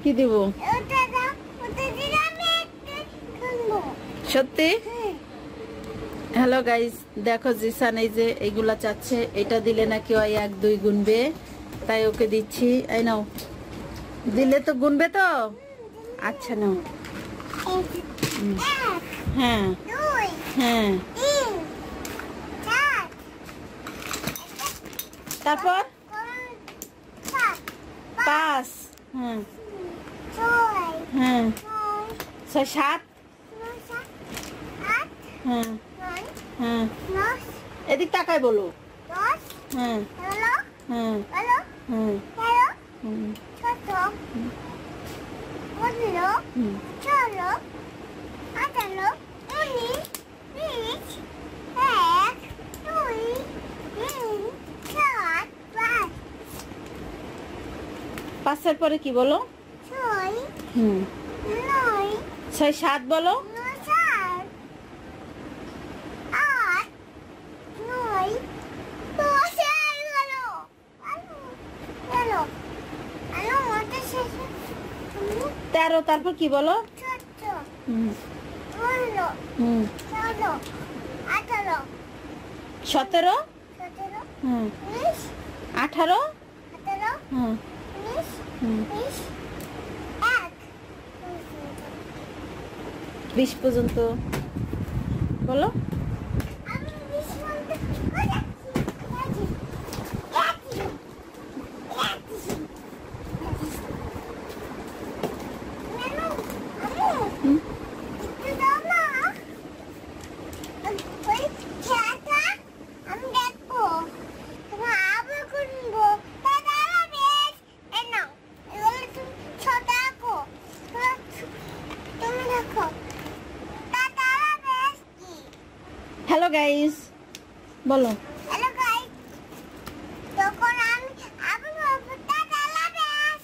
কি দিব? সত্যি? হ্যালো গাইস, দেখো জিসান এই যে এইগুলা চাচ্ছে, এটা দিলে নাকি ওই 1 2 গুনবে, তাই ওকে দিচ্ছি। এই নাও, দিলে তো গুনবে তো। আচ্ছা নাও। হ্যাঁ হ্যাঁ, তারপর 5, হ্যাঁ হ্যাঁ, 6 7, হ্যাঁ হ্যাঁ, এদিক তাকায় বলো। হ্যাঁ হ্যাঁ হ্যাঁ, পাঁচের পরে কি বলো? 6 7 বলো। তেরো, তারপর কি বলো? 17, 18, 20 পর্যন্ত বলো। হ্যালো গাইস বলো। হ্যালো গাইস, তখন আমি আবার বলবো টাটা লাগাস।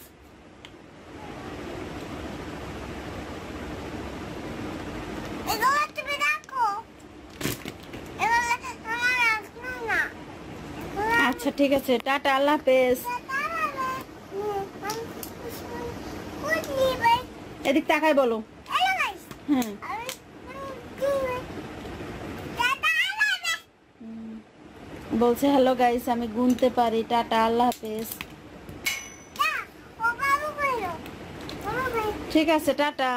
এগুলো তুমি রাখো, এগুলো আমার রাখো না। আচ্ছা ঠিক আছে, টাটা, আল্লাহ হাফেজ। এদিক তাকায় বলো। হ্যালো গাইস, হ্যাঁ, বলছে হ্যালো গাইস আমি গুনতে পারি, টাটা, আল্লাহ হাফেজ। ঠিক আছে, টাটা।